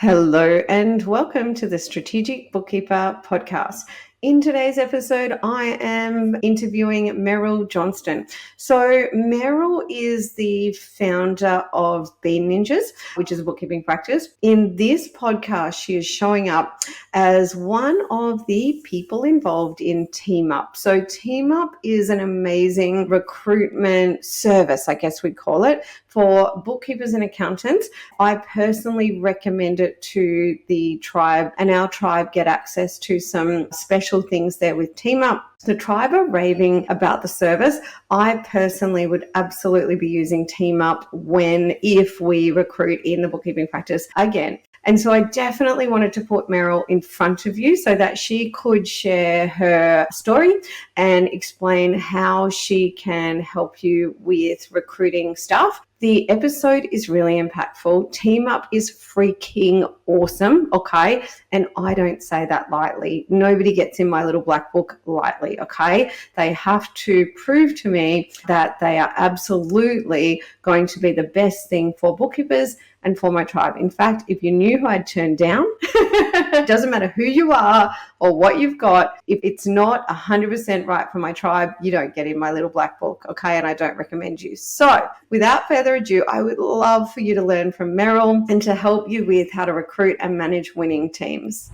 Hello and welcome to the Strategic Bookkeeper podcast. In today's episode, I am interviewing Meryl Johnston. So Meryl is the founder of Bean Ninjas, which is a bookkeeping practice. In this podcast, she is showing up as one of the people involved in TeamUp. So TeamUp is an amazing recruitment service, I guess we'd call it, for bookkeepers and accountants. I personally recommend it to the tribe, and our tribe get access to some special things there with TeamUp. The tribe are raving about the service. I personally would absolutely be using TeamUp if we recruit in the bookkeeping practice again. And so I definitely wanted to put Meryl in front of you so that she could share her story and explain how she can help you with recruiting staff. The episode is really impactful. TeamUp is freaking awesome, okay? And I don't say that lightly. Nobody gets in my little black book lightly, okay? They have to prove to me that they are absolutely going to be the best thing for bookkeepers and for my tribe. In fact, if you knew who I'd turned down, it doesn't matter who you are or what you've got, if it's not 100% right for my tribe, you don't get in my little black book, okay? And I don't recommend you. So without further ado, I would love for you to learn from Meryl and to help you with how to recruit and manage winning teams.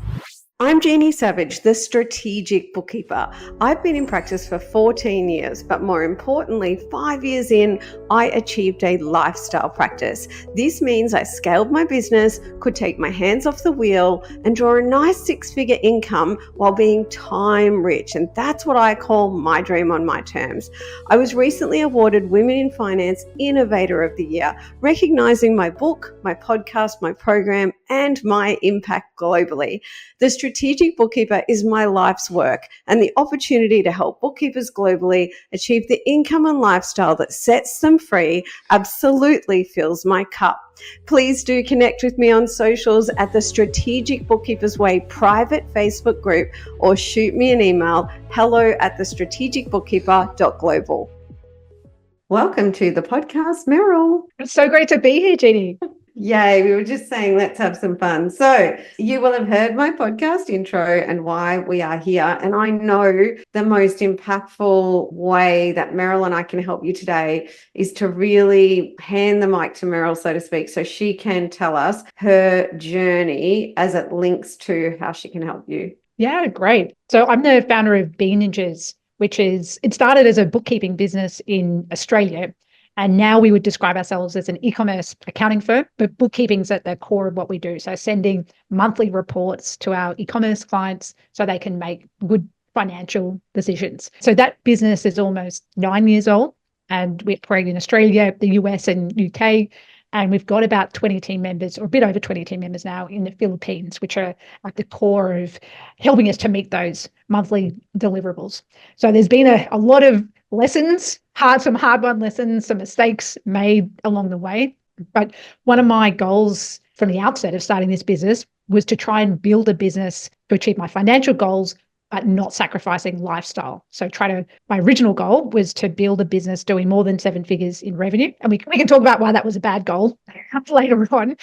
I'm Jeannie Savage, the Strategic Bookkeeper. I've been in practice for 14 years, but more importantly, 5 years in, I achieved a lifestyle practice. This means I scaled my business, could take my hands off the wheel, and draw a nice six-figure income while being time rich. And that's what I call my dream on my terms. I was recently awarded Women in Finance Innovator of the Year, recognizing my book, my podcast, my program, and my impact globally. The Strategic Bookkeeper is my life's work, and the opportunity to help bookkeepers globally achieve the income and lifestyle that sets them free absolutely fills my cup. Please do connect with me on socials at the Strategic Bookkeepers Way private Facebook group, or shoot me an email, hello@thestrategicbookkeeper.global. Welcome to the podcast, Meryl. It's so great to be here, Jeannie. Yay, we were just saying, let's have some fun. So you will have heard my podcast intro and why we are here. And I know the most impactful way that Meryl and I can help you today is to really hand the mic to Meryl, so to speak, so she can tell us her journey as it links to how she can help you. Yeah, great. So I'm the founder of Bean Ninjas, it started as a bookkeeping business in Australia. And now we would describe ourselves as an e-commerce accounting firm, but bookkeeping's at the core of what we do. So sending monthly reports to our e-commerce clients so they can make good financial decisions. So that business is almost 9 years old, and we operate in Australia, the US and UK. And we've got about 20 team members, or a bit over 20 team members now in the Philippines, which are at the core of helping us to meet those monthly deliverables. So there's been a lot of lessons, some hard-won lessons, some mistakes made along the way. But one of my goals from the outset of starting this business was to try and build a business to achieve my financial goals, but not sacrificing lifestyle. So my original goal was to build a business doing more than 7 figures in revenue. And we can talk about why that was a bad goal later on.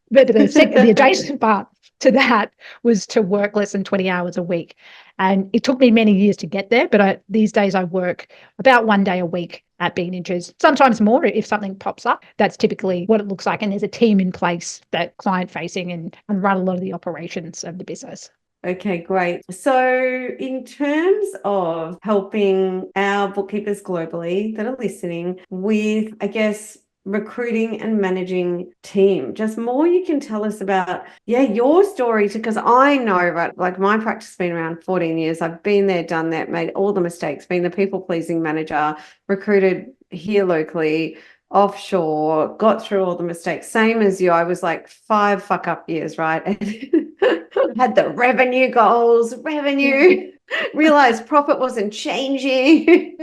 But the adjacent part to that was to work less than 20 hours a week. And it took me many years to get there, but these days I work about 1 day a week at Bean Ninjas, sometimes more if something pops up. That's typically what it looks like. And there's a team in place that client facing and run a lot of the operations of the business. Okay, great. So in terms of helping our bookkeepers globally that are listening with, I guess, recruiting and managing team, just more you can tell us about, your story, because I know, right, like my practice has been around 14 years. I've been there, done that, made all the mistakes, been the people-pleasing manager, recruited here locally, offshore, got through all the mistakes. Same as you, I was like 5 fuck-up years, right? Had the revenue goals, realized profit wasn't changing.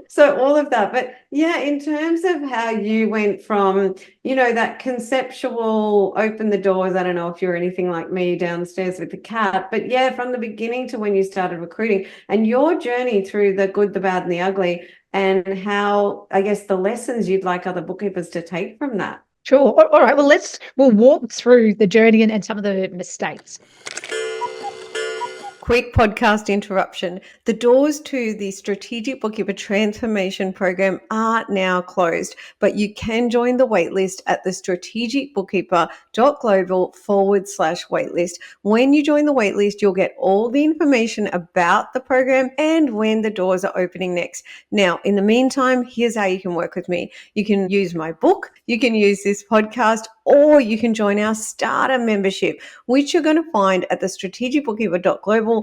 So all of that. But yeah, in terms of how you went from, that conceptual open the doors, I don't know if you're anything like me downstairs with the cat, but yeah, from the beginning to when you started recruiting and your journey through the good, the bad and the ugly, and how, I guess, the lessons you'd like other bookkeepers to take from that. Sure. All right. Well, we'll walk through the journey and some of the mistakes. Quick podcast interruption. The doors to the Strategic Bookkeeper Transformation Program are now closed, but you can join the waitlist at the strategicbookkeeper.global/waitlist. When you join the waitlist, you'll get all the information about the program and when the doors are opening next. Now, in the meantime, here's how you can work with me. You can use my book, you can use this podcast, or you can join our starter membership, which you're going to find at the strategicbookkeeper.global/starter.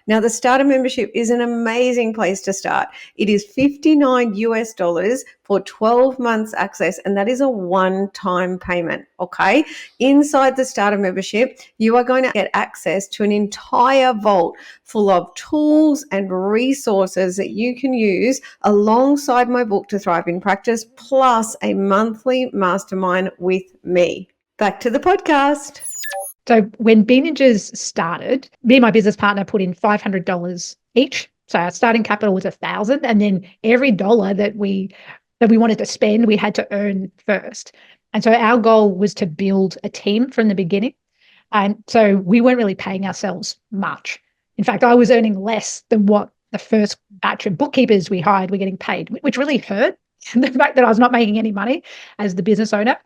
Now, the starter membership is an amazing place to start. It is $59 for 12 months access, and that is a one-time payment, okay? Inside the starter membership, you are going to get access to an entire vault full of tools and resources that you can use alongside my book to thrive in practice, plus a monthly mastermind with me. Back to the podcast. So when Bean Ninjas started, me and my business partner put in $500 each. So our starting capital was $1,000, and then every dollar that we wanted to spend, we had to earn first. And so our goal was to build a team from the beginning. And so we weren't really paying ourselves much. In fact, I was earning less than what the first batch of bookkeepers we hired were getting paid, which really hurt. The fact that I was not making any money as the business owner.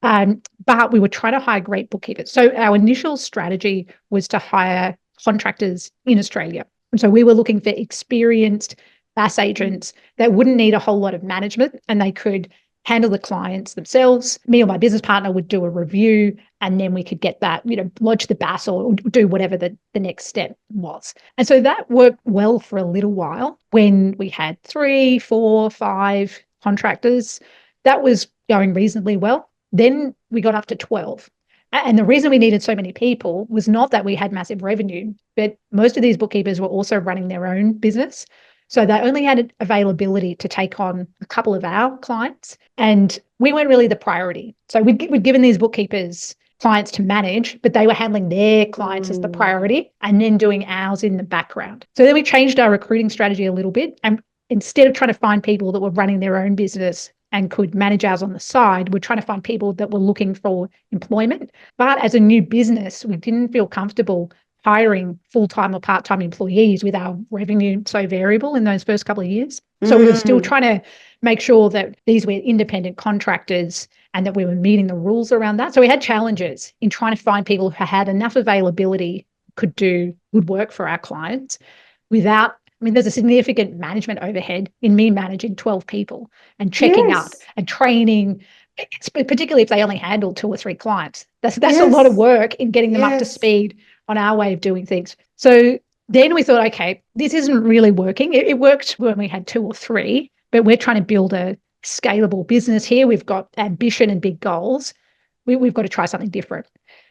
But we were trying to hire great bookkeepers. So our initial strategy was to hire contractors in Australia. And so we were looking for experienced BAS agents that wouldn't need a whole lot of management, and they could handle the clients themselves. Me or my business partner would do a review, and then we could get that, lodge the BAS or do whatever the next step was. And so that worked well for a little while. When we had 3, 4, 5 contractors, that was going reasonably well. Then we got up to 12. And the reason we needed so many people was not that we had massive revenue, but most of these bookkeepers were also running their own business. So they only had availability to take on a couple of our clients, and we weren't really the priority. So we'd given these bookkeepers clients to manage, but they were handling their clients as the priority and then doing ours in the background. So then we changed our recruiting strategy a little bit, and instead of trying to find people that were running their own business and could manage ours on the side, we're trying to find people that were looking for employment. But as a new business, we didn't feel comfortable hiring full-time or part-time employees with our revenue so variable in those first couple of years. So we were still trying to make sure that these were independent contractors and that we were meeting the rules around that. So we had challenges in trying to find people who had enough availability, could do good work for our clients without, there's a significant management overhead in me managing 12 people and checking up and training, particularly if they only handle 2 or 3 clients. That's a lot of work in getting them up to speed on our way of doing things. So then we thought, okay, this isn't really working. It worked when we had 2 or 3, but we're trying to build a scalable business here. We've got ambition and big goals. We've got to try something different.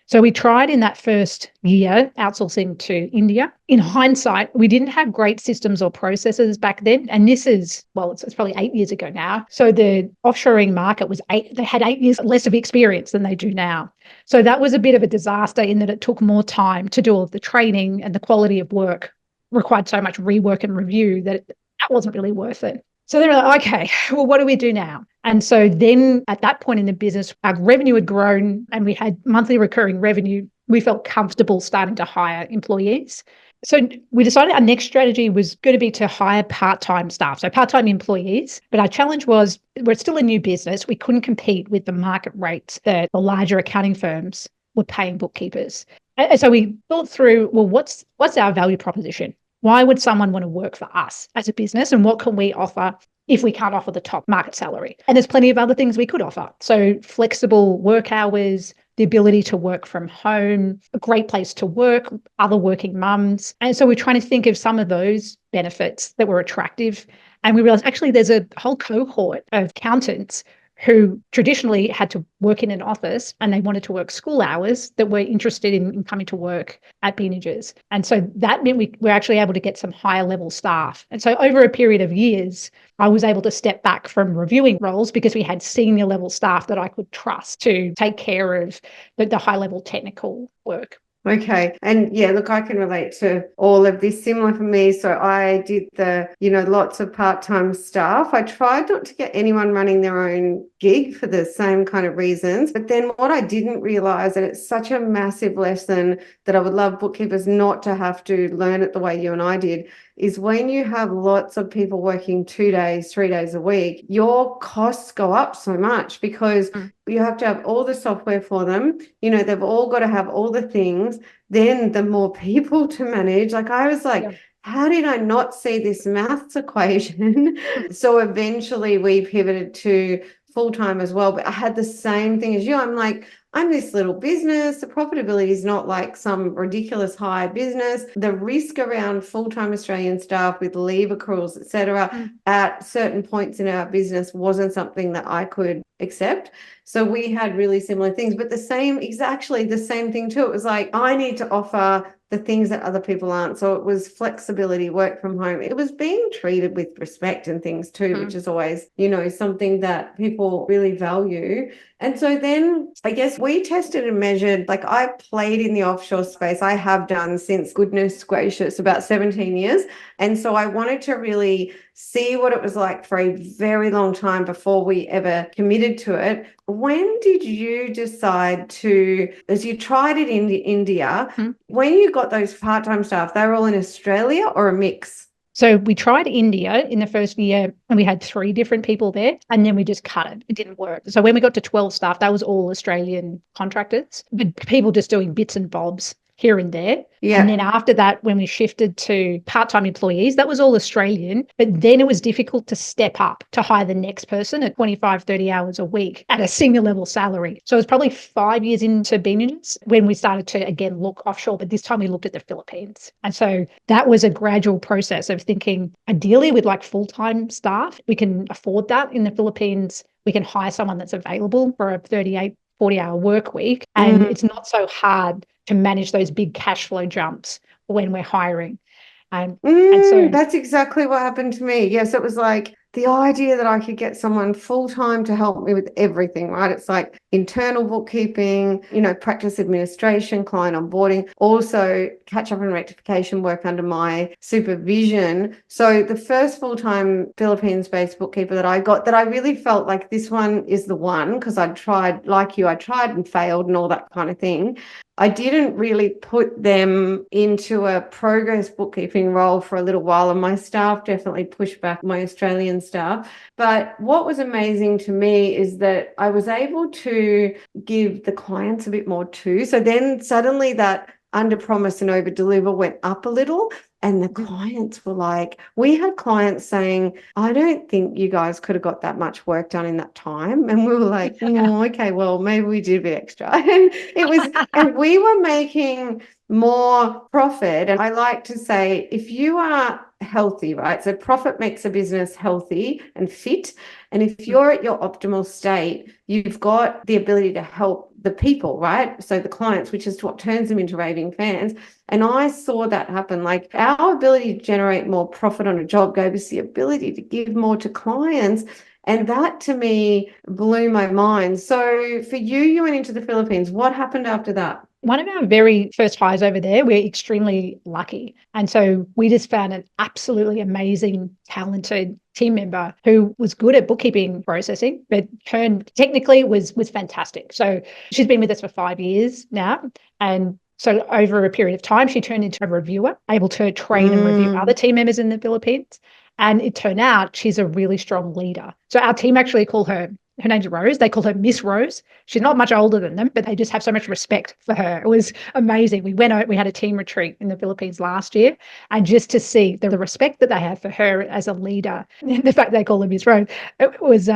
So we tried in that first year outsourcing to India. In hindsight, we didn't have great systems or processes back then. And this is, it's probably 8 years ago now. So the offshoring market they had 8 years less of experience than they do now. So that was a bit of a disaster in that it took more time to do all of the training, and the quality of work required so much rework and review that wasn't really worth it. So they were like, okay, well, what do we do now? And so then at that point in the business, our revenue had grown and we had monthly recurring revenue. We felt comfortable starting to hire employees. So we decided our next strategy was going to be to hire part-time staff, so part-time employees. But our challenge was, we're still a new business. We couldn't compete with the market rates that the larger accounting firms were paying bookkeepers. And so we thought through, well, what's our value proposition? Why would someone want to work for us as a business, and what can we offer if we can't offer the top market salary? And there's plenty of other things we could offer. So flexible work hours, the ability to work from home, a great place to work, other working mums. And so we're trying to think of some of those benefits that were attractive. And we realized actually there's a whole cohort of accountants who traditionally had to work in an office and they wanted to work school hours that were interested in coming to work at Bean Ninjas. And so that meant we were actually able to get some higher level staff. And so over a period of years, I was able to step back from reviewing roles because we had senior level staff that I could trust to take care of the high level technical work. Okay. And yeah, look, I can relate to all of this. Similar for me. So I did lots of part-time stuff. I tried not to get anyone running their own gig for the same kind of reasons. But then what I didn't realize, and it's such a massive lesson that I would love bookkeepers not to have to learn it the way you and I did, is when you have lots of people working 2 days, 3 days a week, your costs go up so much because you have to have all the software for them. They've all got to have all the things. Then the more people to manage, like I was like, how did I not see this maths equation? So eventually we pivoted to full-time as well. But I had the same thing as you. I'm like, I'm this little business. The profitability is not like some ridiculous high business. The risk around full-time Australian staff with leave accruals, etc., at certain points in our business wasn't something that I could accept. So we had really similar things, but exactly the same thing too. It was like, I need to offer the things that other people aren't. So it was flexibility, work from home. It was being treated with respect and things too, which is always, something that people really value. And so then I guess we tested and measured, like I played in the offshore space. I have done since, goodness gracious, about 17 years. And so I wanted to really see what it was like for a very long time before we ever committed to it. When did you decide to, as you tried it in India, when you got those part-time staff, they were all in Australia or a mix? So we tried India in the first year and we had 3 different people there and then we just cut it. It didn't work. So when we got to 12 staff, that was all Australian contractors, but people just doing bits and bobs here and there. Yeah. And then after that, when we shifted to part-time employees, that was all Australian, but then it was difficult to step up to hire the next person at 25, 30 hours a week at a senior level salary. So it was probably 5 years into Beanies when we started to, again, look offshore, but this time we looked at the Philippines. And so that was a gradual process of thinking, ideally with like full-time staff, we can afford that in the Philippines. We can hire someone that's available for a 38, 40-hour work week. And it's not so hard to manage those big cash flow jumps when we're hiring. And so that's exactly what happened to me. Yes, it was like the idea that I could get someone full-time to help me with everything, right? It's like internal bookkeeping, practice administration, client onboarding, also catch-up and rectification work under my supervision. So the first full-time Philippines-based bookkeeper that I got, that I really felt like this one is the one, because I tried, like you, I tried and failed and all that kind of thing. I didn't really put them into a progress bookkeeping role for a little while, and my staff definitely pushed back, my Australian staff. But what was amazing to me is that I was able to give the clients a bit more too. So then suddenly that under promise and over deliver went up a little. And the clients were like, we had clients saying, I don't think you guys could have got that much work done in that time. And we were like, oh, okay, well, maybe we did a bit extra. And and we were making more profit. And I like to say, if you are healthy, right? So profit makes a business healthy and fit. And if you're at your optimal state, you've got the ability to help the people, right? So the clients, which is what turns them into raving fans. And I saw that happen. Like our ability to generate more profit on a job gave us the ability to give more to clients. And that to me blew my mind. So for you, you went into the Philippines. What happened after that? One of our very first hires over there, we're extremely lucky. And so we just found an absolutely amazing, talented team member who was good at bookkeeping processing, but technically was fantastic. So she's been with us for 5 years now. And so over a period of time, she turned into a reviewer, able to train and review other team members in the Philippines. And it turned out she's a really strong leader. So our team actually call her name's Rose. They call her Miss Rose. She's not much older than them, but they just have so much respect for her. It was amazing. We went out, we had a team retreat in the Philippines last year, and just to see the respect that they have for her as a leader, the fact they call her Miss Rose, it was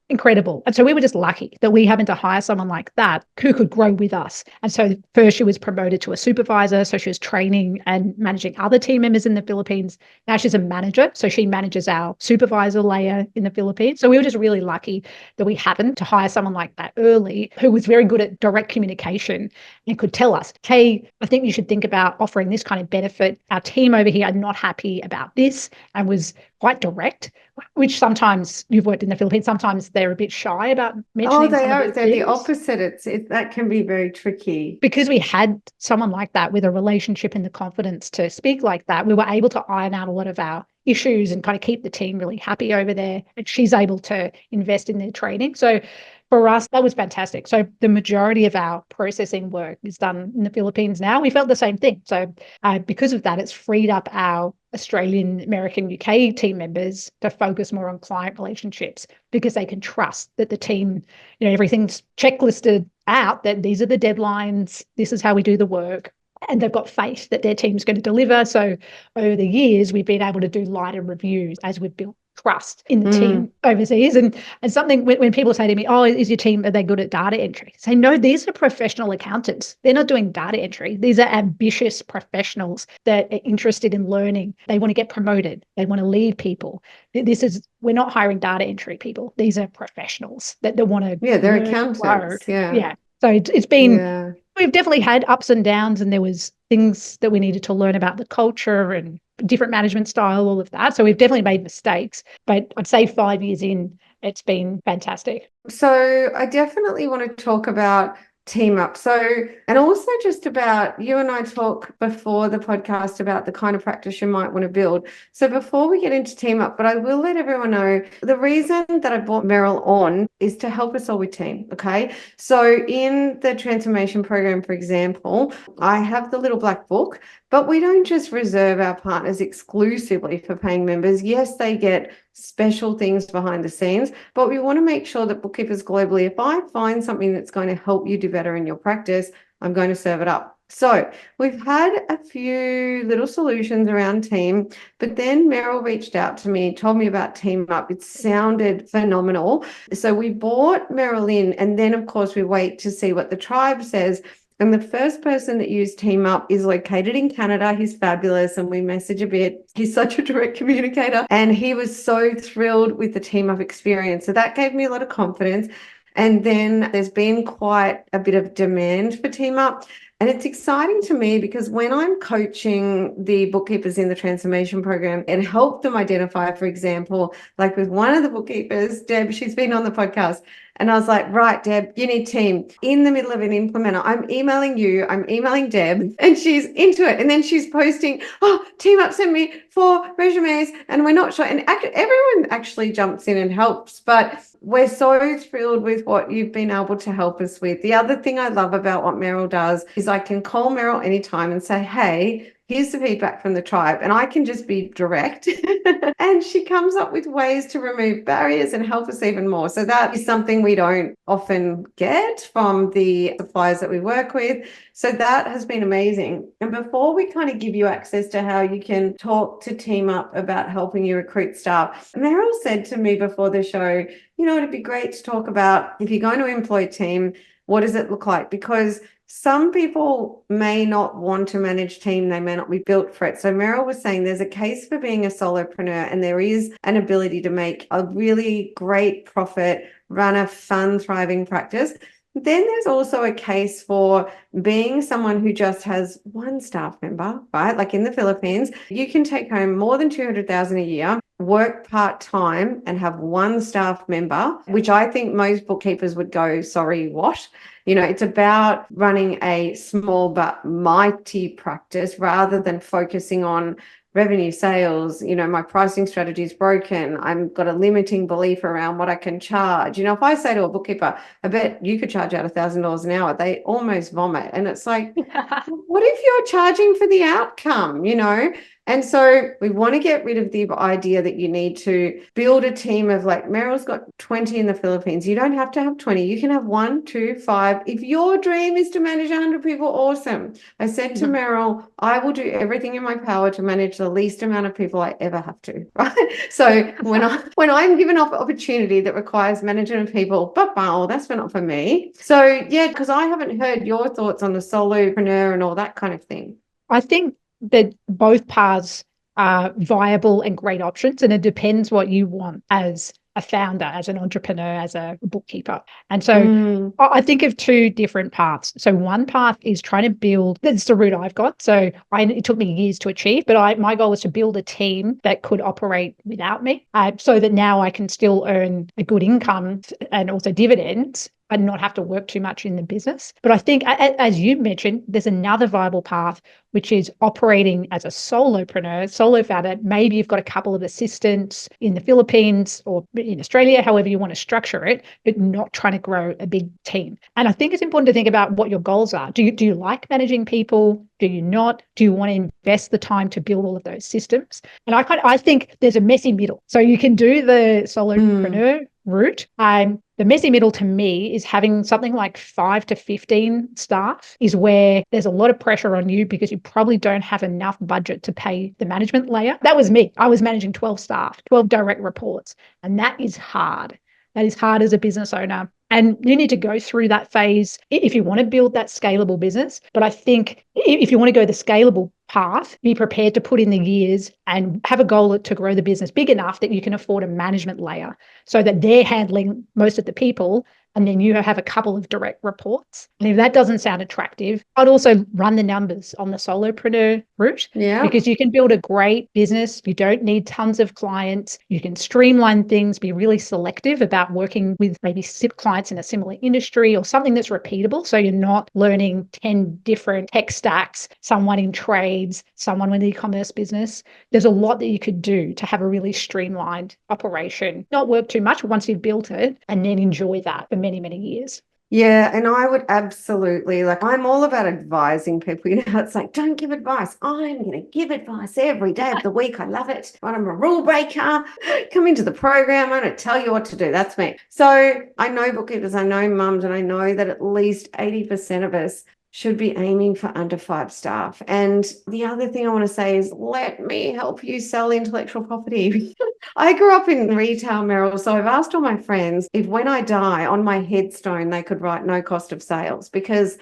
incredible. And so we were just lucky that we happened to hire someone like that who could grow with us. And so first she was promoted to a supervisor. So she was training and managing other team members in the Philippines. Now she's a manager. So she manages our supervisor layer in the Philippines. So we were just really lucky that we happened to hire someone like that early who was very good at direct communication and could tell us, hey, I think you should think about offering this kind of benefit. Our team over here are not happy about this, and was quite direct, which sometimes, you've worked in the Philippines, sometimes they're a bit shy about mentioning they some are. of these They're the things. opposite. That can be very tricky. Because we had someone like that with a relationship and the confidence to speak like that, we were able to iron out a lot of our issues and kind of keep the team really happy over there. And she's able to invest in their training. So for us, that was fantastic. So the majority of our processing work is done in the Philippines now. We felt the same thing. So because of that, it's freed up our Australian, American, UK team members to focus more on client relationships, because they can trust that the team, everything's checklisted out, that these are the deadlines, this is how we do the work, and they've got faith that their team's going to deliver. So over the years, we've been able to do lighter reviews as we've built trust in the team overseas. And something, when people say to me, oh, is your team, are they good at data entry? I say, no, these are professional accountants. They're not doing data entry. These are ambitious professionals that are interested in learning. They want to get promoted. They want to lead people. We're not hiring data entry people. These are professionals that want to they're learn, accountants. Yeah. So it's been, Yeah. we've definitely had ups and downs, and there was things that we needed to learn about the culture and different management style, all of that. So we've definitely made mistakes, but I'd say 5 years in, it's been fantastic. So I definitely want to talk about TeamUp. So, and also just about, you and I talk before the podcast about the kind of practice you might want to build. So before we get into TeamUp, but I will let everyone know the reason that I brought Meryl on is to help us all with team. Okay. So in the transformation program, for example, I have the little black book, but we don't just reserve our partners exclusively for paying members. Yes, they get special things behind the scenes, but we want to make sure that bookkeepers globally, if I find something that's going to help you do better in your practice, I'm going to serve it up. So we've had a few little solutions around team, but then Meryl reached out to me, told me about TeamUp. It sounded phenomenal. So we brought Meryl in, and then of course we wait to see what the tribe says. And the first person that used TeamUp is located in Canada. He's fabulous, and we message a bit. He's such a direct communicator, and he was so thrilled with the TeamUp experience. So that gave me a lot of confidence. And then there's been quite a bit of demand for TeamUp. And it's exciting to me because when I'm coaching the bookkeepers in the transformation program and help them identify, for example, like with one of the bookkeepers, Deb, she's been on the podcast, and I was like, right, Deb, you need team. In the middle of an implementer, I'm emailing you, I'm emailing Deb, and she's into it. And then she's posting, oh, TeamUp sent me 4 resumes, and we're not sure. And everyone actually jumps in and helps. But we're so thrilled with what you've been able to help us with. The other thing I love about what Meryl does is I can call Meryl anytime and say, hey, here's the feedback from the tribe, and I can just be direct. And she comes up with ways to remove barriers and help us even more. So that is something we don't often get from the suppliers that we work with. So that has been amazing. And before we kind of give you access to how you can talk to TeamUp about helping you recruit staff, Meryl said to me before the show, it'd be great to talk about, if you're going to employ a team, what does it look like? Because some people may not want to manage team. They may not be built for it. So Meryl was saying there's a case for being a solopreneur, and there is an ability to make a really great profit, run a fun, thriving practice. Then there's also a case for being someone who just has one staff member, right? Like in the Philippines, you can take home more than 200,000 a year, work part-time, and have one staff member, which I think most bookkeepers would go, sorry, what? It's about running a small but mighty practice rather than focusing on revenue, sales. My pricing strategy is broken. I've got a limiting belief around what I can charge. If I say to a bookkeeper, I bet you could charge out $1,000 an hour, they almost vomit. And it's like, what if you're charging for the outcome, And so we want to get rid of the idea that you need to build a team of, like, Meryl's got 20 in the Philippines. You don't have to have 20. You can have 1, 2, 5. If your dream is to manage 100 people, awesome. I said to Meryl, I will do everything in my power to manage the least amount of people I ever have to, right? So when I'm given an opportunity that requires management of people, that's not for me. So yeah, because I haven't heard your thoughts on the solopreneur and all that kind of thing. I think that both paths are viable and great options, and it depends what you want as a founder, as an entrepreneur, as a bookkeeper. And so Mm. I think of two different paths. So one path is trying to build, that's the route I've got. So it took me years to achieve, but my goal was to build a team that could operate without me, so that now I can still earn a good income and also dividends and not have to work too much in the business. But I think, as you mentioned, there's another viable path, which is operating as a solopreneur, solo founder. Maybe you've got a couple of assistants in the Philippines or in Australia, however you want to structure it, but not trying to grow a big team. And I think it's important to think about what your goals are. Do you like managing people? Do you not? Do you want to invest the time to build all of those systems? And I think there's a messy middle. So you can do the solopreneur route. The messy middle to me is having something like 5 to 15 staff is where there's a lot of pressure on you because you probably don't have enough budget to pay the management layer. That was me. I was managing 12 staff, 12 direct reports, and that is hard. That is hard as a business owner. And you need to go through that phase if you want to build that scalable business. But I think if you want to go the scalable path, be prepared to put in the years and have a goal to grow the business big enough that you can afford a management layer so that they're handling most of the people. And then you have a couple of direct reports. And if that doesn't sound attractive, I'd also run the numbers on the solopreneur route, because you can build a great business. You don't need tons of clients. You can streamline things, be really selective about working with maybe clients in a similar industry or something that's repeatable. So you're not learning 10 different tech stacks, someone in trades, someone with an e-commerce business. There's a lot that you could do to have a really streamlined operation, not work too much once you've built it, and then enjoy that for many, many years. Yeah, and I would absolutely, I'm all about advising people. It's like, don't give advice. I'm going to give advice every day of the week. I love it. I'm a rule breaker. Come into the program. I'm going to tell you what to do. That's me. So I know bookkeepers, I know mums, and I know that at least 80% of us should be aiming for under 5 staff. And the other thing I want to say is, let me help you sell intellectual property. I grew up in retail, Meryl, so I've asked all my friends if when I die on my headstone, they could write no cost of sales, because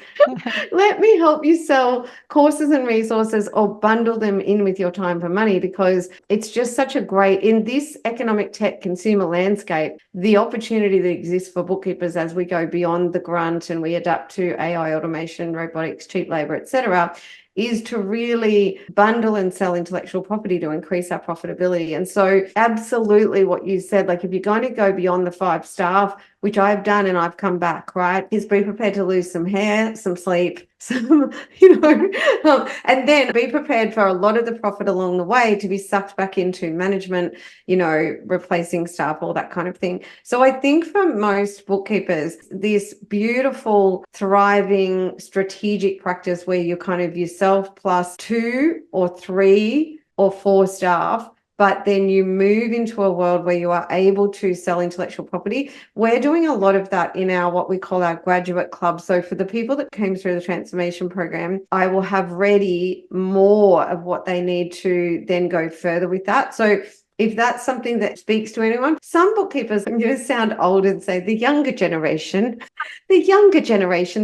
let me help you sell courses and resources or bundle them in with your time for money, because it's just such a great, in this economic tech consumer landscape, the opportunity that exists for bookkeepers as we go beyond the grunt and we adapt to AI automation, robotics, cheap labor, etc., is to really bundle and sell intellectual property to increase our profitability. And so absolutely what you said, if you're going to go beyond the 5 staff, which I've done and I've come back, right, is be prepared to lose some hair, some sleep, some, and then be prepared for a lot of the profit along the way to be sucked back into management, replacing staff, all that kind of thing. So I think for most bookkeepers, this beautiful, thriving, strategic practice where you're kind of yourself plus 2 or 3 or 4 staff, but then you move into a world where you are able to sell intellectual property. We're doing a lot of that in our, what we call our graduate club. So for the people that came through the transformation program, I will have ready more of what they need to then go further with that. So if that's something that speaks to anyone, some bookkeepers, I'm going to sound old and say the younger generation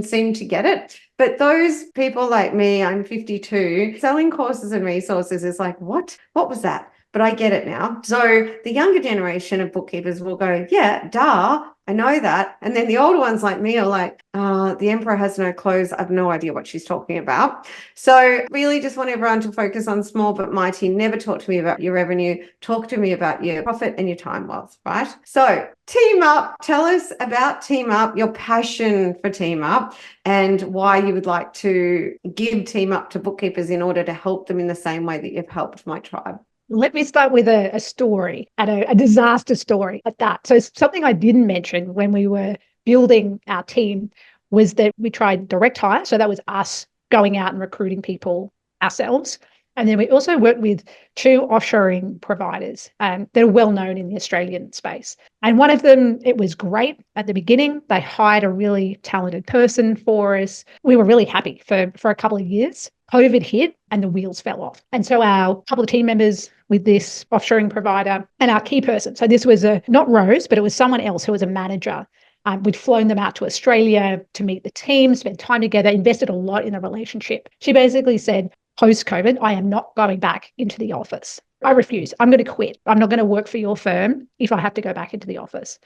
seem to get it. But those people like me, I'm 52, selling courses and resources is like, what was that? But I get it now. So the younger generation of bookkeepers will go, yeah, duh, I know that. And then the older ones like me are like, the emperor has no clothes. I have no idea what she's talking about. So really just want everyone to focus on small but mighty. Never talk to me about your revenue. Talk to me about your profit and your time wealth, right? So TeamUp, tell us about TeamUp, your passion for TeamUp, and why you would like to give TeamUp to bookkeepers in order to help them in the same way that you've helped my tribe. Let me start with a story, and a disaster story at that. So something I didn't mention when we were building our team was that we tried direct hire. So that was us going out and recruiting people ourselves. And then we also worked with 2 offshoring providers that are well known in the Australian space. And one of them, it was great at the beginning. They hired a really talented person for us. We were really happy for a couple of years. COVID hit and the wheels fell off. And so our couple of team members with this offshoring provider and our key person, so this was not Rose, but it was someone else who was a manager. We'd flown them out to Australia to meet the team, spend time together, invested a lot in the relationship. She basically said, post-COVID, I am not going back into the office. I refuse. I'm going to quit. I'm not going to work for your firm if I have to go back into the office.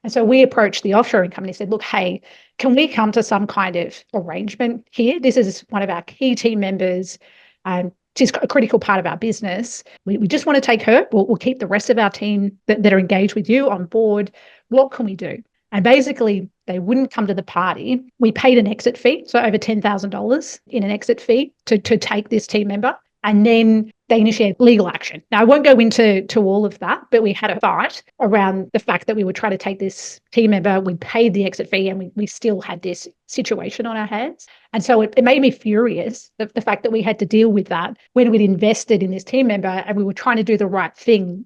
And so we approached the offshoring company and said, look, hey, can we come to some kind of arrangement here? This is one of our key team members. She's a critical part of our business. We just want to take her. We'll keep the rest of our team that are engaged with you on board. What can we do? And basically, they wouldn't come to the party. We paid an exit fee, so over $10,000 in an exit fee to take this team member. And then they initiated legal action. Now, I won't go into all of that, but we had a fight around the fact that we were trying to take this team member. We paid the exit fee and we still had this situation on our hands. And so it made me furious, the fact that we had to deal with that when we'd invested in this team member and we were trying to do the right thing.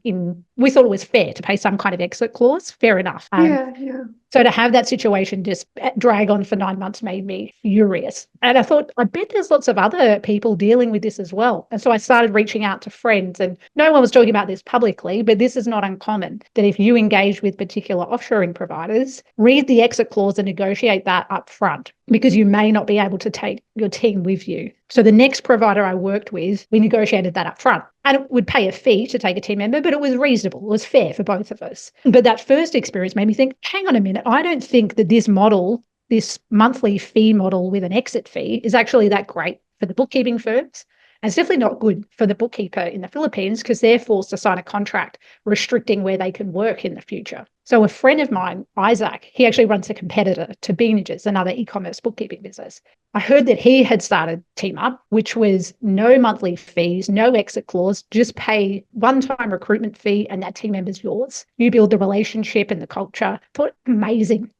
We thought it was fair to pay some kind of exit clause. Fair enough. Yeah. So to have that situation just drag on for 9 months made me furious. And I thought, I bet there's lots of other people dealing with this as well. And so I started reaching out to friends, and no one was talking about this publicly, but this is not uncommon, that if you engage with particular offshoring providers, read the exit clause and negotiate that up front, because you may not be able to take your team with you. So the next provider I worked with, we negotiated that up front. And it would pay a fee to take a team member, but it was reasonable. It was fair for both of us. But that first experience made me think, hang on a minute, I don't think that this model, this monthly fee model with an exit fee, is actually that great for the bookkeeping firms. And it's definitely not good for the bookkeeper in the Philippines, because they're forced to sign a contract restricting where they can work in the future. So a friend of mine, Isaac, he actually runs a competitor to Beanages, another e-commerce bookkeeping business. I heard that he had started TeamUp, which was no monthly fees, no exit clause, just pay one-time recruitment fee and that team member's yours. You build the relationship and the culture. I thought, amazing.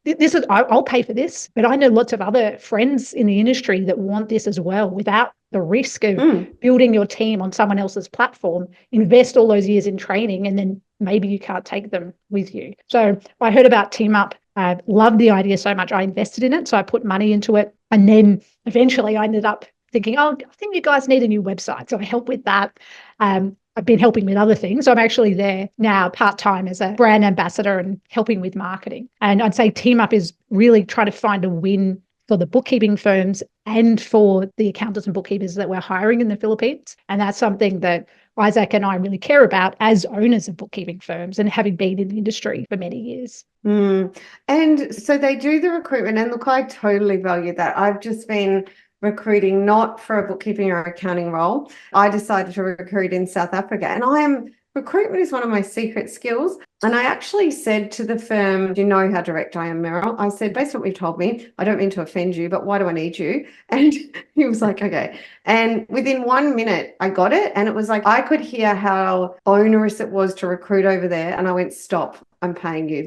I'll pay for this. But I know lots of other friends in the industry that want this as well, without the risk of building your team on someone else's platform, invest all those years in training, and then maybe you can't take them with you. So I heard about TeamUp. I loved the idea so much. I invested in it. So I put money into it. And then eventually I ended up thinking, I think you guys need a new website. So I helped with that. I've been helping with other things. So I'm actually there now part-time as a brand ambassador and helping with marketing. And I'd say TeamUp is really trying to find a win for the bookkeeping firms and for the accountants and bookkeepers that we're hiring in the Philippines. And that's something that Isaac and I really care about as owners of bookkeeping firms and having been in the industry for many years. And so they do the recruitment. And look, I totally value that. I've just been recruiting not for a bookkeeping or accounting role. I decided to recruit in South Africa, and recruitment is one of my secret skills. And I actually said to the firm, do you know how direct I am, Meryl? I said, based on what you've told me, I don't mean to offend you, but why do I need you? And he was like, okay. And within 1 minute, I got it. And it was like, I could hear how onerous it was to recruit over there. And I went, stop, I'm paying you.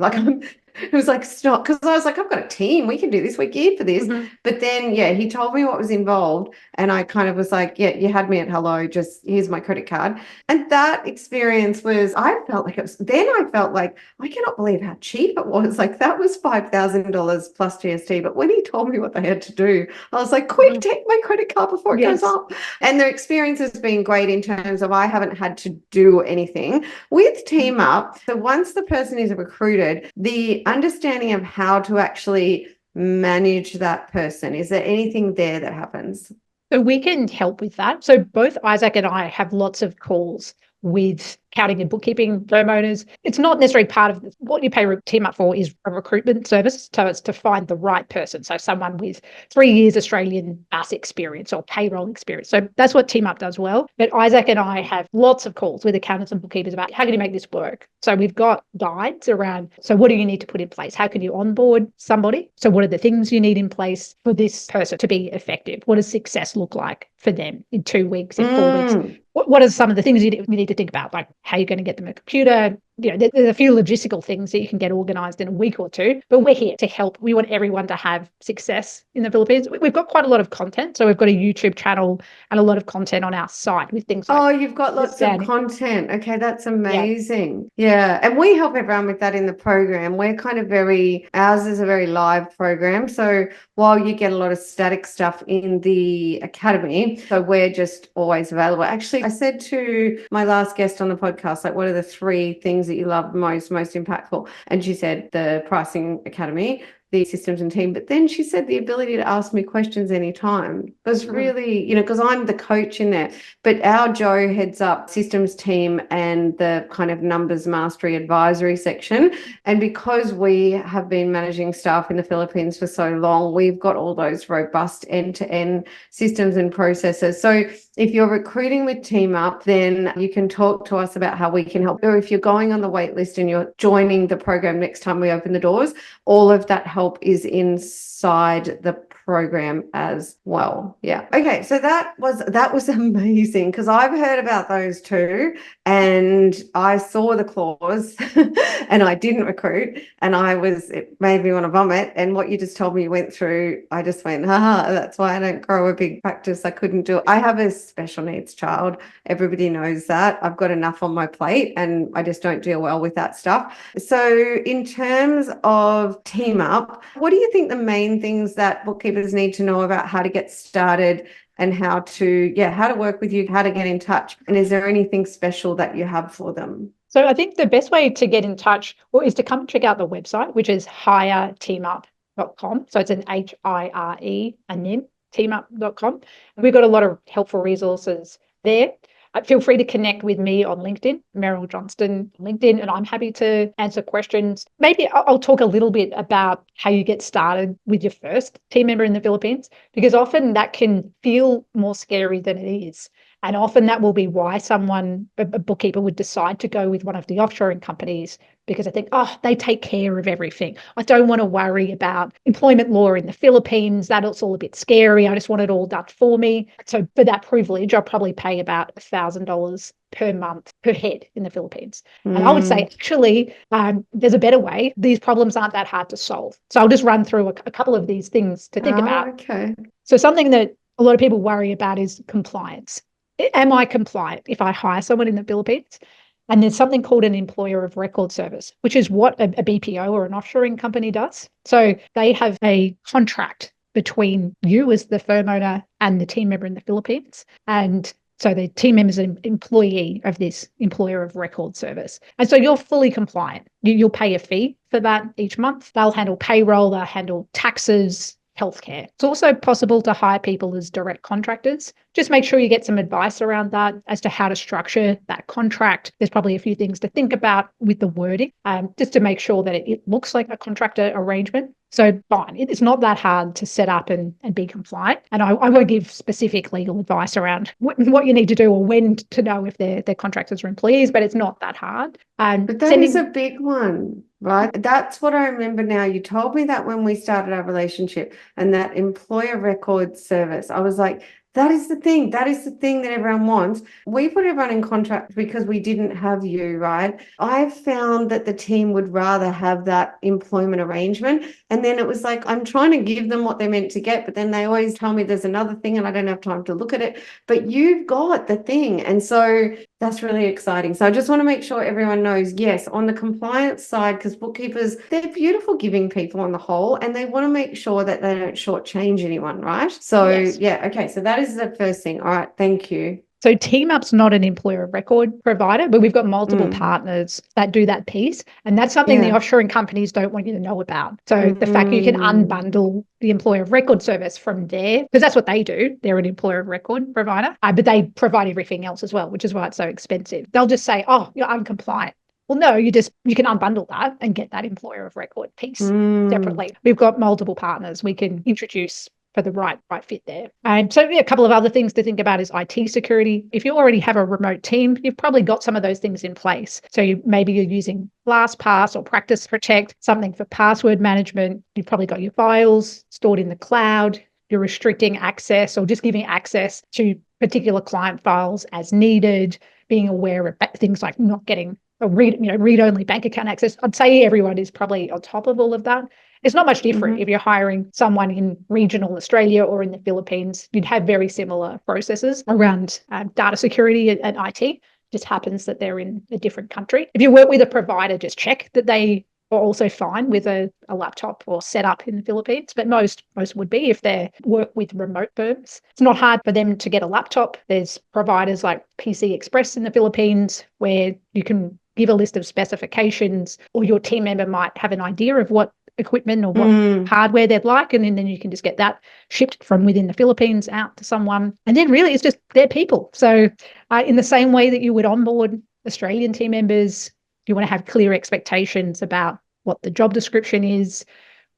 It was like, stop. Because I was like, I've got a team. We can do this. We're geared for this. But then, he told me what was involved. And I kind of was like, yeah, you had me at hello. Just here's my credit card. And that experience I felt like I cannot believe how cheap it was. Like that was $5,000 plus GST. But when he told me what they had to do, I was like, quick, take my credit card before it goes up. And the experience has been great in terms of I haven't had to do anything. With TeamUp, so once the person is recruited, the understanding of how to actually manage that person, is there anything there that happens? So we can help with that. So both Isaac and I have lots of calls with accounting and bookkeeping firm owners. It's not necessarily part of what you pay TeamUp for is a recruitment service. So it's to find the right person. So someone with 3 years Australian BAS experience or payroll experience. So that's what TeamUp does well. But Isaac and I have lots of calls with accountants and bookkeepers about how can you make this work? So we've got guides around, so what do you need to put in place? How can you onboard somebody? So what are the things you need in place for this person to be effective? What does success look like for them in 2 weeks, in 4 weeks? What are some of the things you need to think about, like how you're going to get them a computer? There's a few logistical things that you can get organized in a week or two, but we're here to help. We want everyone to have success in the Philippines. We've got quite a lot of content. So we've got a YouTube channel and a lot of content on our site with things like... you've got lots of content. Okay, that's amazing. Yeah. And we help everyone with that in the program. We're kind of ours is a very live program. So while you get a lot of static stuff in the academy, so we're just always available. Actually, I said to my last guest on the podcast, like, what are the 3 things that you love most impactful? And she said the pricing academy, the systems and team. But then she said the ability to ask me questions anytime was really, because I'm the coach in there. But our Joe heads up systems team and the kind of numbers mastery advisory section. And because we have been managing staff in the Philippines for so long, we've got all those robust end-to-end systems and processes. So if you're recruiting with TeamUp, then you can talk to us about how we can help. Or if you're going on the wait list and you're joining the program next time we open the doors, all of that help is inside the program as well. Yeah. Okay. So that was amazing, because I've heard about those too, and I saw the clause and I didn't recruit, and it made me want to vomit. And what you just told me you went through, I just went, that's why I don't grow a big practice. I couldn't do it. I have a special needs child. Everybody knows that. I've got enough on my plate and I just don't deal well with that stuff. So in terms of TeamUp, what do you think the main things that bookkeepers need to know about how to get started and how to work with you, how to get in touch? And is there anything special that you have for them? So I think the best way to get in touch is to come check out the website, which is hireteamup.com. So it's an HIRE and then teamup.com. We've got a lot of helpful resources there. Feel free to connect with me on LinkedIn, Meryl Johnston, LinkedIn, and I'm happy to answer questions. Maybe I'll talk a little bit about how you get started with your first team member in the Philippines, because often that can feel more scary than it is. And often that will be why a bookkeeper would decide to go with one of the offshoring companies, because I think, they take care of everything. I don't want to worry about employment law in the Philippines. That's all a bit scary. I just want it all done for me. So for that privilege, I'll probably pay about $1,000 per month per head in the Philippines. And I would say, actually, there's a better way. These problems aren't that hard to solve. So I'll just run through a couple of these things to think about. Okay. So something that a lot of people worry about is compliance. Am I compliant if I hire someone in the Philippines? And there's something called an employer of record service, which is what a BPO or an offshoring company does. So they have a contract between you as the firm owner and the team member in the Philippines. And so the team member is an employee of this employer of record service. And so you're fully compliant. You'll pay a fee for that each month. They'll handle payroll, they'll handle taxes, healthcare. It's also possible to hire people as direct contractors. Just make sure you get some advice around that as to how to structure that contract. There's probably a few things to think about with the wording, just to make sure that it looks like a contractor arrangement. So fine, it's not that hard to set up and be compliant. And I won't give specific legal advice around what you need to do or when to know if they're contractors or employees, but it's not that hard. But that is a big one, right? That's what I remember now. You told me that when we started our relationship, and that employer record service. I was like, that is the thing. That is the thing that everyone wants. We put everyone in contract because we didn't have you, right? I found that the team would rather have that employment arrangement. And then it was like, I'm trying to give them what they're meant to get, but then they always tell me there's another thing and I don't have time to look at it. But you've got the thing. And so that's really exciting. So I just want to make sure everyone knows, yes, on the compliance side, because bookkeepers, they're beautiful giving people on the whole, and they want to make sure that they don't shortchange anyone, right? So Yes. okay. So that is the first thing. All right. Thank you. So TeamUp's not an employer of record provider, but we've got multiple partners that do that piece. And that's something the offshoring companies don't want you to know about. So the fact you can unbundle the employer of record service from there, because that's what they do. They're an employer of record provider, but they provide everything else as well, which is why it's so expensive. They'll just say, you're uncompliant. Well, no, you can unbundle that and get that employer of record piece separately. We've got multiple partners we can introduce for the right fit there. So a couple of other things to think about is IT security. If you already have a remote team, you've probably got some of those things in place. So maybe you're using LastPass or Practice Protect, something for password management. You've probably got your files stored in the cloud. You're restricting access or just giving access to particular client files as needed, being aware of things like not getting a read-only bank account access. I'd say everyone is probably on top of all of that. It's not much different if you're hiring someone in regional Australia or in the Philippines. You'd have very similar processes around data security and IT. Just happens that they're in a different country. If you work with a provider, just check that they are also fine with a laptop or setup in the Philippines, but most would be if they work with remote firms. It's not hard for them to get a laptop. There's providers like PC Express in the Philippines where you can give a list of specifications, or your team member might have an idea of what equipment or what hardware they'd like, and then you can just get that shipped from within the Philippines out to someone. And then really it's just their people. So in the same way that you would onboard Australian team members, you want to have clear expectations about what the job description is,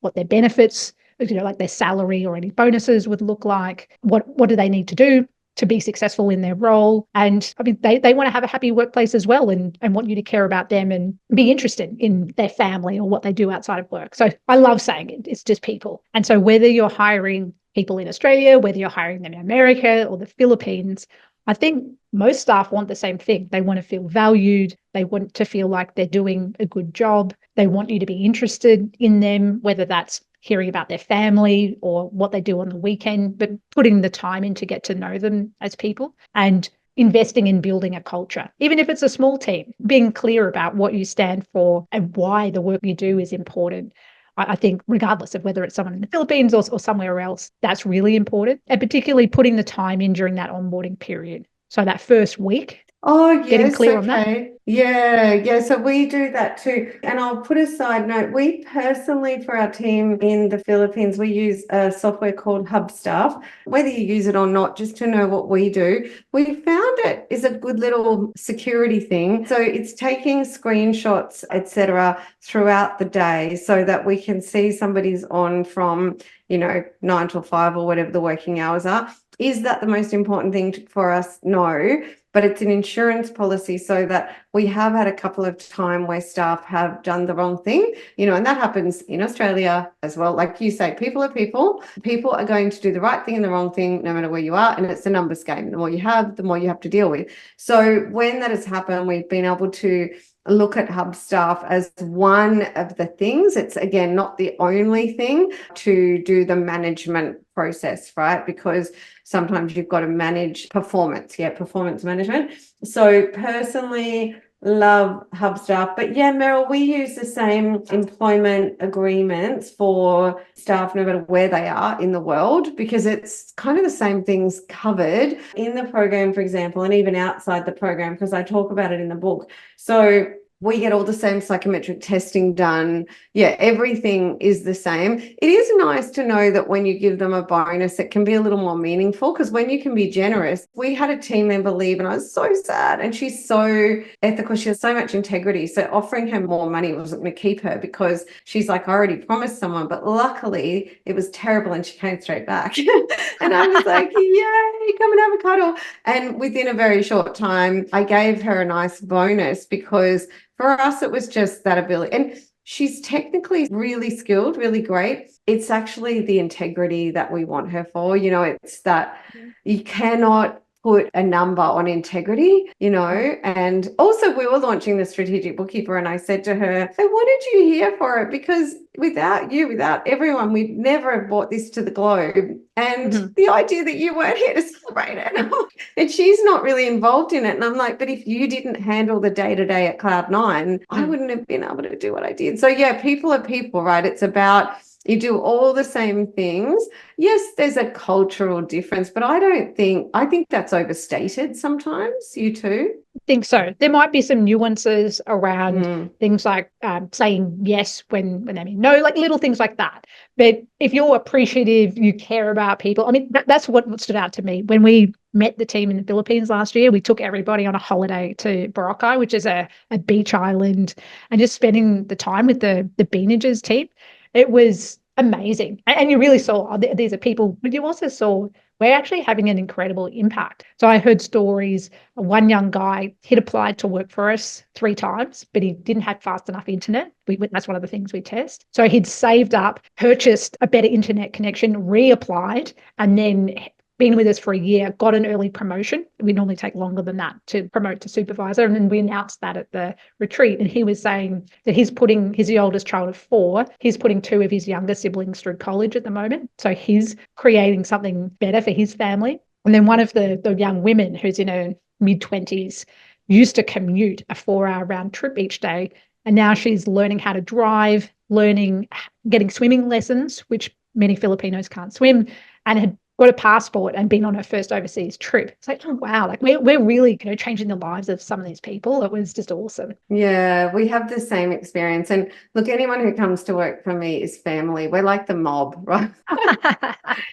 what their benefits, like their salary or any bonuses would look like, what do they need to do to be successful in their role. And I mean, they want to have a happy workplace as well, and want you to care about them and be interested in their family or what they do outside of work. So I love saying it. It's just people. And so whether you're hiring people in Australia, whether you're hiring them in America or the Philippines, I think most staff want the same thing. They want to feel valued. They want to feel like they're doing a good job. They want you to be interested in them, whether that's hearing about their family or what they do on the weekend, but putting the time in to get to know them as people and investing in building a culture. Even if it's a small team, being clear about what you stand for and why the work you do is important. I think regardless of whether it's someone in the Philippines or somewhere else, that's really important. And particularly putting the time in during that onboarding period. So that first week, Oh, yes. getting clear on that. Yeah. So we do that too. And I'll put a side note. We personally, for our team in the Philippines, we use a software called Hubstaff. Whether you use it or not, just to know what we do, we found it is a good little security thing. So it's taking screenshots, etc., throughout the day so that we can see somebody's on from 9 till 5 or whatever the working hours are. Is that the most important thing for us? No. But it's an insurance policy so that we have had a couple of times where staff have done the wrong thing, and that happens in Australia as well. Like you say, people are people. People are going to do the right thing and the wrong thing no matter where you are. And it's a numbers game. The more you have, the more you have to deal with. So when that has happened, we've been able to look at Hubstaff as one of the things. It's, again, not the only thing to do the management process, right? Because sometimes you've got to manage performance management. So personally, love Hubstaff. But yeah, Meryl, we use the same employment agreements for staff no matter where they are in the world, because it's kind of the same things covered in the program, for example, and even outside the program, because I talk about it in the book. So we get all the same psychometric testing done. Yeah, everything is the same. It is nice to know that when you give them a bonus, it can be a little more meaningful, because when you can be generous, we had a team member leave and I was so sad, and she's so ethical. She has so much integrity. So offering her more money wasn't going to keep her, because she's like, I already promised someone, but luckily it was terrible and she came straight back. And I was like, yay, come and have a cuddle. And within a very short time, I gave her a nice bonus, because for us, it was just that ability. And she's technically really skilled, really great. It's actually the integrity that we want her for. It's that you cannot put a number on integrity, and also we were launching the strategic bookkeeper, and I said to her, I wanted you here for it, because without you, without everyone, we'd never have brought this to the globe. And the idea that you weren't here to celebrate it, and she's not really involved in it. And I'm like, but if you didn't handle the day-to-day at Cloud9, I wouldn't have been able to do what I did. So yeah, people are people, right? It's about, you do all the same things. Yes, there's a cultural difference, but I think that's overstated sometimes. You too? I think so. There might be some nuances around things like saying yes when they mean no, like little things like that. But if you're appreciative, you care about people. I mean, that's what stood out to me. When we met the team in the Philippines last year, we took everybody on a holiday to Boracay, which is a beach island, and just spending the time with the Beanages team. It was amazing. And you really saw these are people, but you also saw we're actually having an incredible impact. So I heard stories. One young guy, he'd applied to work for us 3 times, but he didn't have fast enough internet. That's one of the things we test. So he'd saved up, purchased a better internet connection, reapplied, and then been with us for a year, got an early promotion. We normally take longer than that to promote to supervisor. And then we announced that at the retreat. And he was saying that he's the oldest child of 4, he's putting 2 of his younger siblings through college at the moment. So he's creating something better for his family. And then one of the young women, who's in her mid-20s, used to commute a 4-hour round trip each day. And now she's learning how to drive, getting swimming lessons, which many Filipinos can't swim, and had got a passport and been on her first overseas trip. It's like, oh, wow, like we're really, changing the lives of some of these people. It was just awesome. Yeah, we have the same experience. And look, anyone who comes to work for me is family. We're like the mob, right?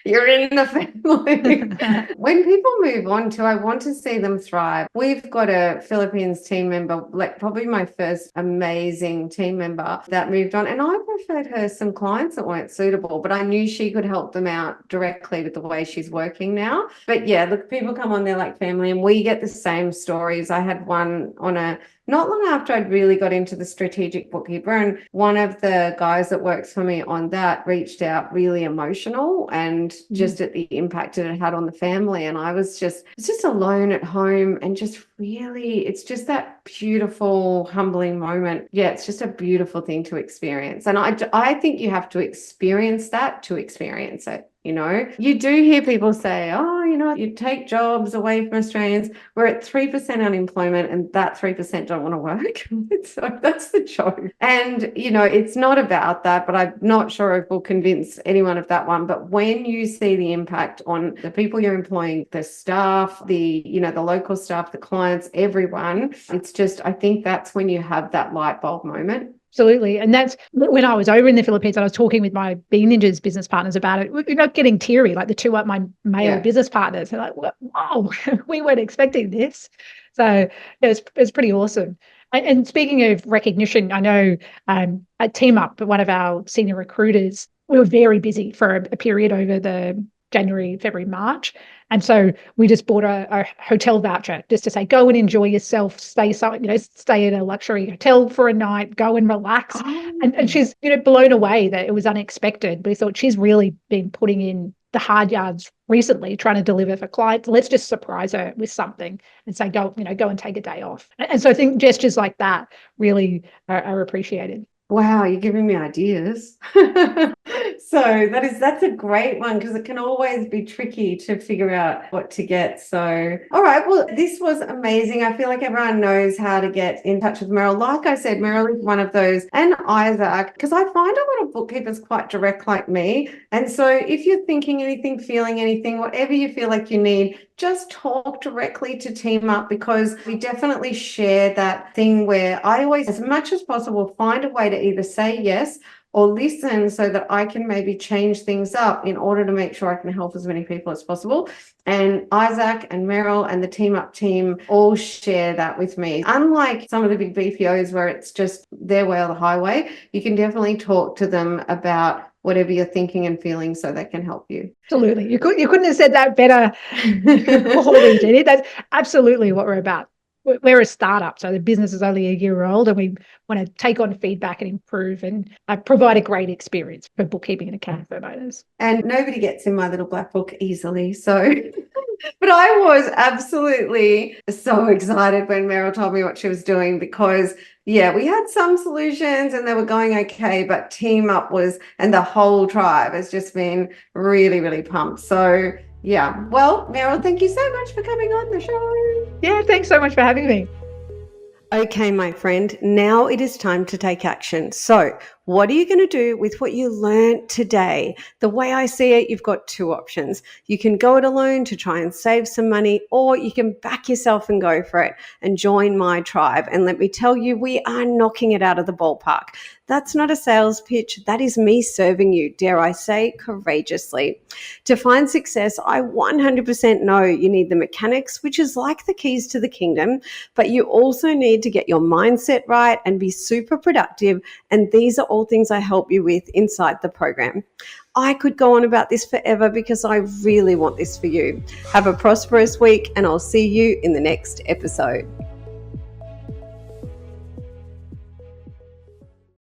You're in the family. When people move on to, I want to see them thrive. We've got a Philippines team member, like probably my first amazing team member that moved on. And I referred her some clients that weren't suitable, but I knew she could help them out directly with the way she's working now. But yeah, look, people come on, they're like family, and we get the same stories. I had one on not long after I'd really got into the strategic bookkeeper, and one of the guys that works for me on that reached out really emotional and just at the impact it had on the family. And I was just alone at home, and just really, it's just that beautiful, humbling moment. Yeah, it's just a beautiful thing to experience. And I think you have to experience that to experience it. You do hear people say, oh, you take jobs away from Australians. We're at 3% unemployment, and that 3% don't want to work. So that's the joke. And, it's not about that, but I'm not sure if we'll convince anyone of that one. But when you see the impact on the people you're employing, the staff, the local staff, the clients, everyone, it's just, I think that's when you have that light bulb moment. Absolutely. And that's when I was over in the Philippines, I was talking with my Bean Ninjas business partners about it. We're not getting teary, like the two of my male business partners. They're like, wow, we weren't expecting this. So it was pretty awesome. And speaking of recognition, I know at TeamUp, one of our senior recruiters, we were very busy for a period over the January, February, March. And so we just bought a hotel voucher just to say, go and enjoy yourself, stay in a luxury hotel for a night, go and relax. Oh. And she's, blown away that it was unexpected. But we thought she's really been putting in the hard yards recently, trying to deliver for clients. Let's just surprise her with something and say, go and take a day off. And so I think gestures like that really are appreciated. Wow, you're giving me ideas. So that's a great one, because it can always be tricky to figure out what to get. So, all right, well, this was amazing. I feel like everyone knows how to get in touch with Meryl. Like I said, Meryl is one of those, and Isaac, because I find a lot of bookkeepers quite direct like me. And so if you're thinking anything, feeling anything, whatever you feel like you need, just talk directly to TeamUp, because we definitely share that thing where I always, as much as possible, find a way to either say yes or listen, so that I can maybe change things up in order to make sure I can help as many people as possible. And Isaac and Meryl and the TeamUp team all share that with me. Unlike some of the big BPOs where it's just their way or the highway, you can definitely talk to them about whatever you're thinking and feeling, so they can help you. Absolutely. You couldn't have said that better, Jeannie. That's absolutely what we're about. We're a startup, so the business is only a year old, and we want to take on feedback and improve and provide a great experience for bookkeeping and accounting firm owners. And nobody gets in my little black book easily, so... But I was absolutely so excited when Meryl told me what she was doing, because, yeah, we had some solutions and they were going okay, but TeamUp was, and the whole tribe has just been really, really pumped. So, yeah. Well, Meryl, thank you so much for coming on the show. Yeah, thanks so much for having me. Okay, my friend, now it is time to take action. So, what are you going to do with what you learned today? The way I see it, you've got two options. You can go it alone to try and save some money, or you can back yourself and go for it and join my tribe. And let me tell you, we are knocking it out of the ballpark. That's not a sales pitch. That is me serving you, dare I say, courageously. To find success, I 100% know you need the mechanics, which is like the keys to the kingdom, but you also need to get your mindset right and be super productive. And these are all things I help you with inside the program. I could go on about this forever, because I really want this for you. Have a prosperous week, and I'll see you in the next episode.